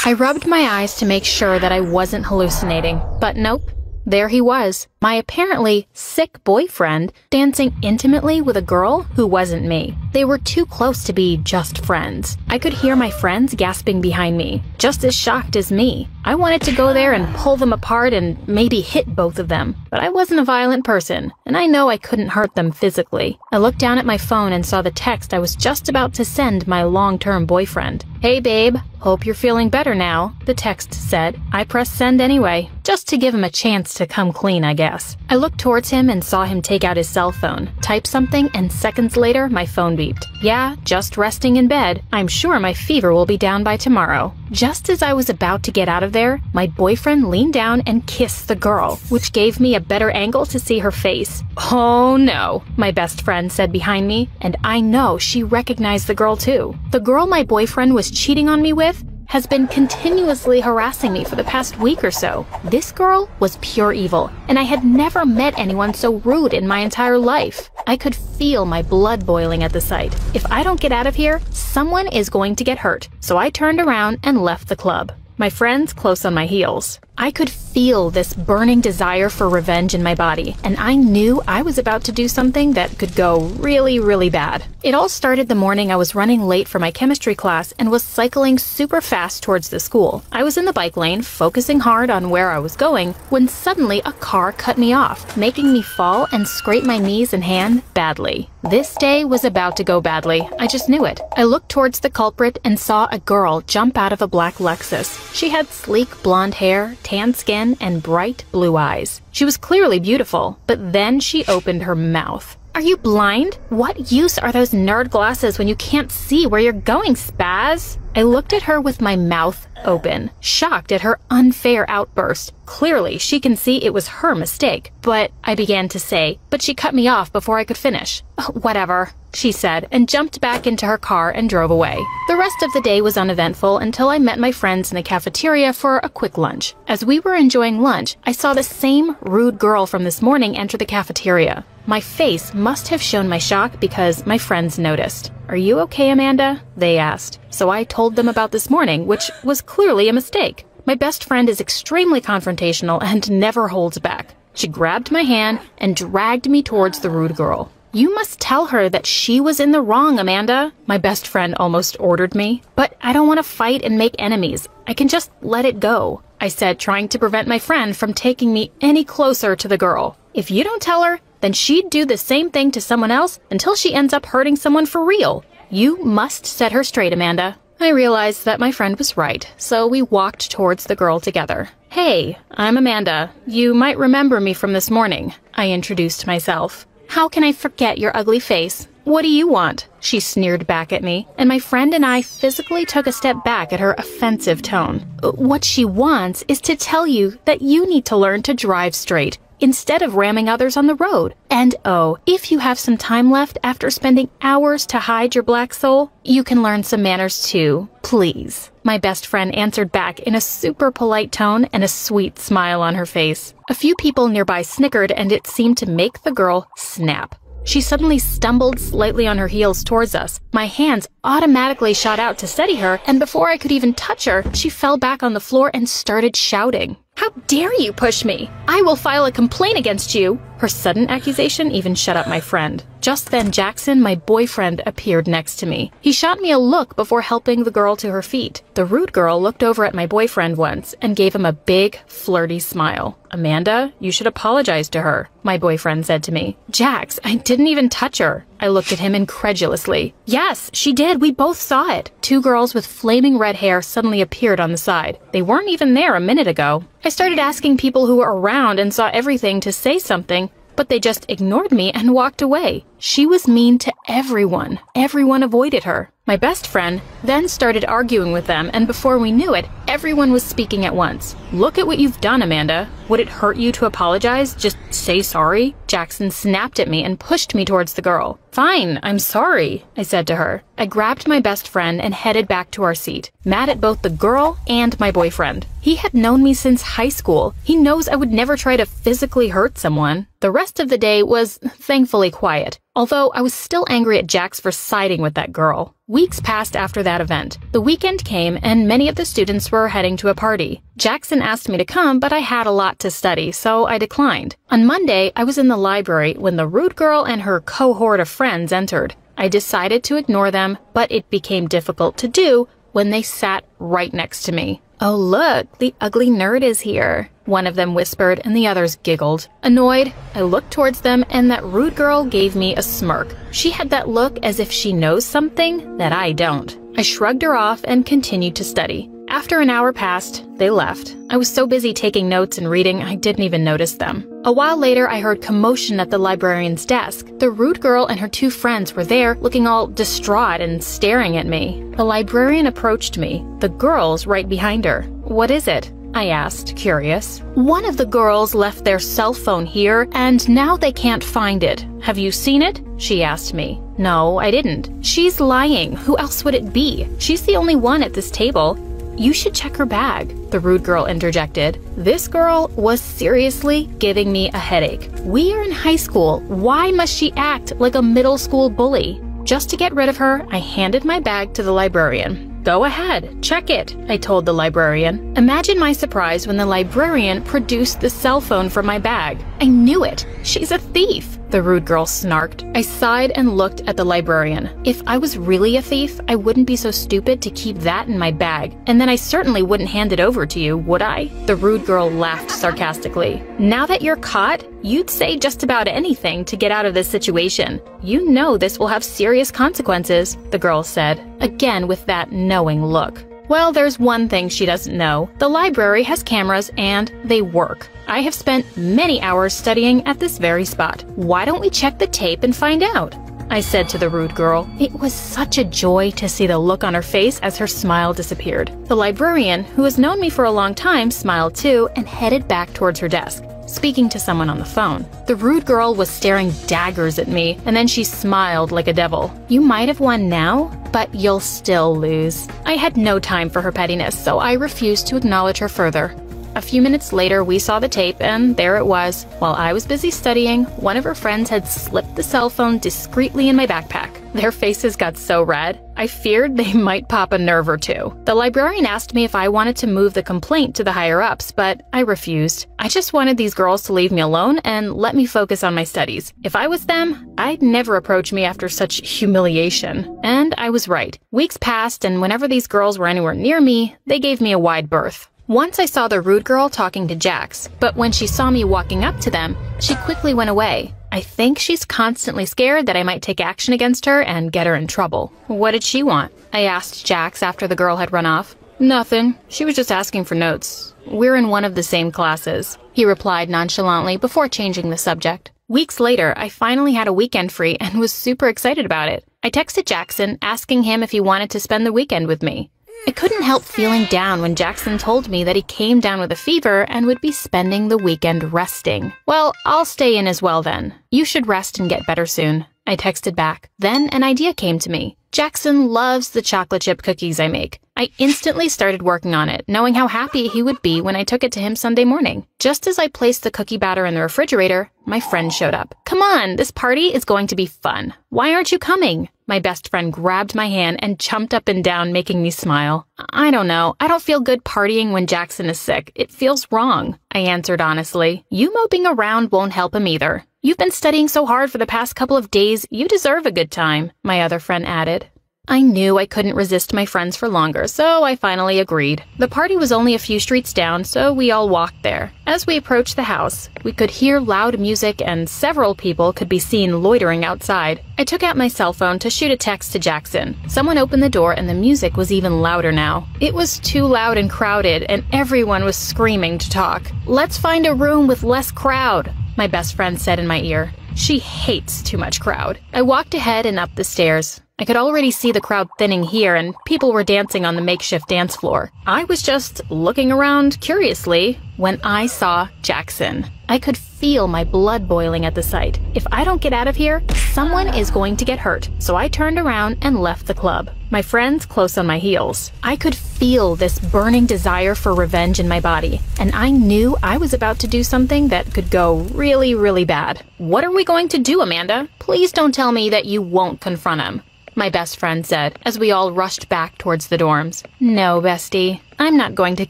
I rubbed my eyes to make sure that I wasn't hallucinating, but nope. There he was, my apparently sick boyfriend, dancing intimately with a girl who wasn't me. They were too close to be just friends. I could hear my friends gasping behind me, just as shocked as me. I wanted to go there and pull them apart and maybe hit both of them, but I wasn't a violent person, and I know I couldn't hurt them physically. I looked down at my phone and saw the text I was just about to send my long-term boyfriend. "Hey babe, hope you're feeling better now," the text said. I pressed send anyway, just to give him a chance to come clean, I guess. I looked towards him and saw him take out his cell phone, type something, and seconds later my phone beeped. "Yeah, just resting in bed. I'm sure my fever will be down by tomorrow." Just as I was about to get out of there, my boyfriend leaned down and kissed the girl, which gave me a better angle to see her face. "Oh no," my best friend said behind me, and I know she recognized the girl too. The girl my boyfriend was cheating on me with has been continuously harassing me for the past week or so. This girl was pure evil, and I had never met anyone so rude in my entire life. I could feel my blood boiling at the sight. If I don't get out of here, someone is going to get hurt. So I turned around and left the club, my friends close on my heels. I could feel this burning desire for revenge in my body, and I knew I was about to do something that could go really, really bad. It all started the morning I was running late for my chemistry class and was cycling super fast towards the school. I was in the bike lane, focusing hard on where I was going, when suddenly a car cut me off, making me fall and scrape my knees and hand badly. This day was about to go badly. I just knew it. I looked towards the culprit and saw a girl jump out of a black Lexus. She had sleek blonde hair, tan skin, and bright blue eyes. She was clearly beautiful, but then she opened her mouth. "Are you blind? What use are those nerd glasses when you can't see where you're going, spaz?" I looked at her with my mouth open, shocked at her unfair outburst. Clearly, she can see it was her mistake, but I began to say, but she cut me off before I could finish. "Whatever," she said, and jumped back into her car and drove away. The rest of the day was uneventful until I met my friends in the cafeteria for a quick lunch. As we were enjoying lunch, I saw the same rude girl from this morning enter the cafeteria. My face must have shown my shock because my friends noticed. "Are you okay, Amanda?" they asked. So I told them about this morning, which was clearly a mistake. My best friend is extremely confrontational and never holds back. She grabbed my hand and dragged me towards the rude girl. "You must tell her that she was in the wrong, Amanda," my best friend almost ordered me. "But I don't want to fight and make enemies. I can just let it go," I said, trying to prevent my friend from taking me any closer to the girl. "If you don't tell her, then she'd do the same thing to someone else until she ends up hurting someone for real. You must set her straight, Amanda." I realized that my friend was right, so we walked towards the girl together. "Hey, I'm Amanda. You might remember me from this morning," I introduced myself. "How can I forget your ugly face? What do you want?" She sneered back at me, and my friend and I physically took a step back at her offensive tone. "What she wants is to tell you that you need to learn to drive straight instead of ramming others on the road. And oh, if you have some time left after spending hours to hide your black soul, you can learn some manners too, please." My best friend answered back in a super polite tone and a sweet smile on her face. A few people nearby snickered, and it seemed to make the girl snap. She suddenly stumbled slightly on her heels towards us. My hands automatically shot out to steady her, and before I could even touch her, she fell back on the floor and started shouting. "How dare you push me? I will file a complaint against you!" Her sudden accusation even shut up my friend. Just then Jackson, my boyfriend, appeared next to me. He shot me a look before helping the girl to her feet. The rude girl looked over at my boyfriend once and gave him a big, flirty smile. "Amanda, you should apologize to her," my boyfriend said to me. "Jax, I didn't even touch her." I looked at him incredulously. "Yes, she did. We both saw it." Two girls with flaming red hair suddenly appeared on the side. They weren't even there a minute ago. I started asking people who were around and saw everything to say something, but they just ignored me and walked away. She was mean to everyone. Everyone avoided her. My best friend then started arguing with them, and before we knew it, everyone was speaking at once. "Look at what you've done, Amanda. Would it hurt you to apologize? Just say sorry?" Jackson snapped at me and pushed me towards the girl. "Fine, I'm sorry," I said to her. I grabbed my best friend and headed back to our seat, mad at both the girl and my boyfriend. He had known me since high school. He knows I would never try to physically hurt someone. The rest of the day was thankfully quiet. although I was still angry at Jax for siding with that girl. Weeks passed after that event. The weekend came, and many of the students were heading to a party. Jackson asked me to come, but I had a lot to study, so I declined. On Monday, I was in the library when the rude girl and her cohort of friends entered. I decided to ignore them, but it became difficult to do when they sat right next to me. "Oh look, the ugly nerd is here," one of them whispered, and the others giggled. Annoyed, I looked towards them, and that rude girl gave me a smirk. She had that look as if she knows something that I don't. I shrugged her off and continued to study. After an hour passed, they left. I was so busy taking notes and reading, I didn't even notice them. A while later, I heard commotion at the librarian's desk. The rude girl and her two friends were there, looking all distraught and staring at me. The librarian approached me, the girls right behind her. "What is it?" I asked, curious. "One of the girls left their cell phone here, and now they can't find it. Have you seen it?" she asked me. "No, I didn't." "She's lying. Who else would it be? She's the only one at this table." "You should check her bag," the rude girl interjected. This girl was seriously giving me a headache. We are in high school. Why must she act like a middle school bully? Just to get rid of her, I handed my bag to the librarian. "Go ahead, check it," I told the librarian. Imagine my surprise when the librarian produced the cell phone from my bag. "I knew it. She's a thief," the rude girl snarked. I sighed and looked at the librarian. If I was really a thief, I wouldn't be so stupid to keep that in my bag, and then I certainly wouldn't hand it over to you, would I? The rude girl laughed sarcastically. "Now that you're caught, you'd say just about anything to get out of this situation. You know this will have serious consequences," the girl said, again with that knowing look. Well, there's one thing she doesn't know. The library has cameras and they work. I have spent many hours studying at this very spot. Why don't we check the tape and find out? I said to the rude girl. It was such a joy to see the look on her face as her smile disappeared. The librarian, who has known me for a long time, smiled too and headed back towards her desk, speaking to someone on the phone. The rude girl was staring daggers at me, and then she smiled like a devil. "You might have won now, but you'll still lose." I had no time for her pettiness, so I refused to acknowledge her further. A few minutes later, we saw the tape, and there it was. While I was busy studying, one of her friends had slipped the cell phone discreetly in my backpack. Their faces got so red, I feared they might pop a nerve or two. The librarian asked me if I wanted to move the complaint to the higher-ups, but I refused. I just wanted these girls to leave me alone and let me focus on my studies. If I was them, I'd never approach me after such humiliation. And I was right. Weeks passed, and whenever these girls were anywhere near me, they gave me a wide berth. Once I saw the rude girl talking to Jax, but when she saw me walking up to them, she quickly went away. I think she's constantly scared that I might take action against her and get her in trouble. What did she want? I asked Jax after the girl had run off. Nothing. She was just asking for notes. We're in one of the same classes, he replied nonchalantly before changing the subject. Weeks later, I finally had a weekend free and was super excited about it. I texted Jackson asking him if he wanted to spend the weekend with me. I couldn't help feeling down when Jackson told me that he came down with a fever and would be spending the weekend resting. Well, I'll stay in as well then. You should rest and get better soon, I texted back. Then an idea came to me. Jackson loves the chocolate chip cookies I make. I instantly started working on it, knowing how happy he would be when I took it to him Sunday morning. Just as I placed the cookie batter in the refrigerator, my friend showed up. Come on, this party is going to be fun. Why aren't you coming? My best friend grabbed my hand and jumped up and down, making me smile. I don't know. I don't feel good partying when Jackson is sick. It feels wrong, I answered honestly. You moping around won't help him either. You've been studying so hard for the past couple of days, you deserve a good time, my other friend added. I knew I couldn't resist my friends for longer, so I finally agreed. The party was only a few streets down, so we all walked there. As we approached the house, we could hear loud music and several people could be seen loitering outside. I took out my cell phone to shoot a text to Jackson. Someone opened the door and the music was even louder now. It was too loud and crowded, and everyone was screaming to talk. Let's find a room with less crowd, my best friend said in my ear. She hates too much crowd. I walked ahead and up the stairs. I could already see the crowd thinning here, and people were dancing on the makeshift dance floor. I was just looking around curiously when I saw Jackson. I could feel my blood boiling at the sight. If I don't get out of here, someone is going to get hurt. So I turned around and left the club, my friends close on my heels. I could feel feel this burning desire for revenge in my body, and I knew I was about to do something that could go really, really bad. "What are we going to do, Amanda? Please don't tell me that you won't confront him," my best friend said as we all rushed back towards the dorms. "No, bestie, I'm not going to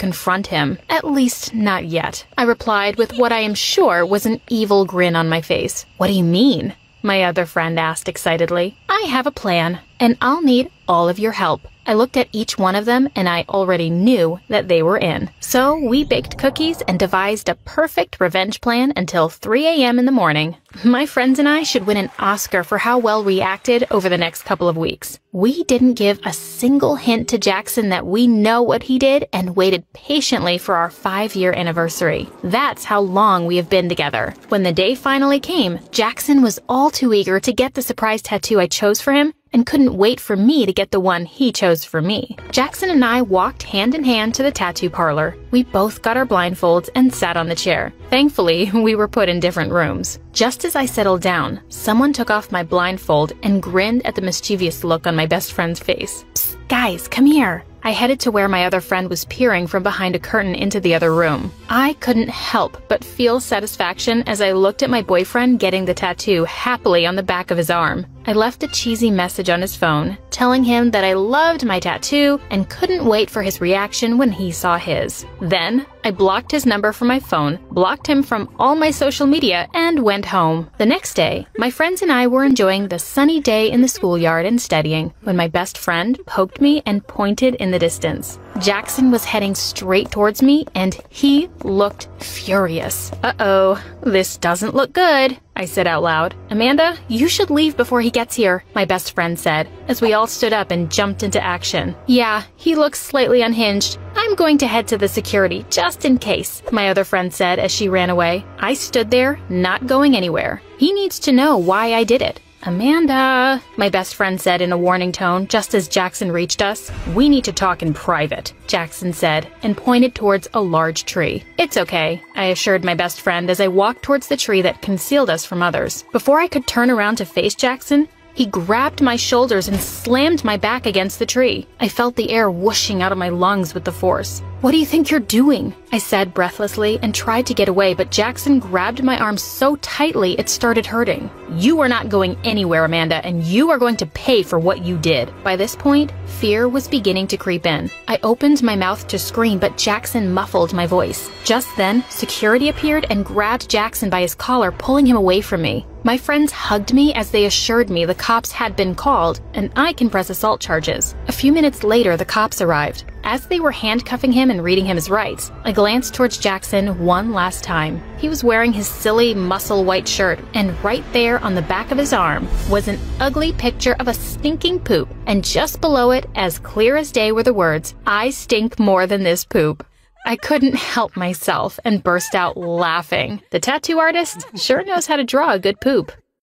confront him. At least not yet," I replied with what I am sure was an evil grin on my face. "What do you mean?" my other friend asked excitedly. "I have a plan, and I'll need all of your help." I looked at each one of them, and I already knew that they were in. So we baked cookies and devised a perfect revenge plan until 3 a.m. in the morning. My friends and I should win an Oscar for how well we acted over the next couple of weeks. We didn't give a single hint to Jackson that we know what he did and waited patiently for our 5-year anniversary. That's how long we have been together. When the day finally came, Jackson was all too eager to get the surprise tattoo I chose for him and couldn't wait for me to get the one he chose for me. Jackson and I walked hand in hand to the tattoo parlor. We both got our blindfolds and sat on the chair. Thankfully, we were put in different rooms. Just as I settled down, someone took off my blindfold and grinned at the mischievous look on my best friend's face. "Psst, guys, come here." I headed to where my other friend was peering from behind a curtain into the other room. I couldn't help but feel satisfaction as I looked at my boyfriend getting the tattoo happily on the back of his arm. I left a cheesy message on his phone, telling him that I loved my tattoo and couldn't wait for his reaction when he saw his. Then, I blocked his number from my phone, blocked him from all my social media, and went home. The next day, my friends and I were enjoying the sunny day in the schoolyard and studying when my best friend poked me and pointed in the distance. Jackson was heading straight towards me, and he looked furious. "Uh-oh, this doesn't look good," I said out loud. "Amanda, you should leave before he gets here," my best friend said, as we all stood up and jumped into action. "Yeah, he looks slightly unhinged. I'm going to head to the security, just in case," my other friend said as she ran away. I stood there, not going anywhere. "He needs to know why I did it." "Amanda," my best friend said in a warning tone just as Jackson reached us. "We need to talk in private," Jackson said, and pointed towards a large tree. "It's okay," I assured my best friend as I walked towards the tree that concealed us from others. Before I could turn around to face Jackson, he grabbed my shoulders and slammed my back against the tree. I felt the air whooshing out of my lungs with the force. "What do you think you're doing?" I said breathlessly and tried to get away, but Jackson grabbed my arm so tightly it started hurting. "You are not going anywhere, Amanda, and you are going to pay for what you did." By this point, fear was beginning to creep in. I opened my mouth to scream, but Jackson muffled my voice. Just then, security appeared and grabbed Jackson by his collar, pulling him away from me. My friends hugged me as they assured me the cops had been called, and I can press assault charges. A few minutes later, the cops arrived. As they were handcuffing him and reading him his rights, I glanced towards Jackson one last time. He was wearing his silly muscle white shirt, and right there on the back of his arm was an ugly picture of a stinking poop, and just below it, as clear as day, were the words, "I stink more than this poop." I couldn't help myself and burst out laughing. The tattoo artist sure knows how to draw a good poop.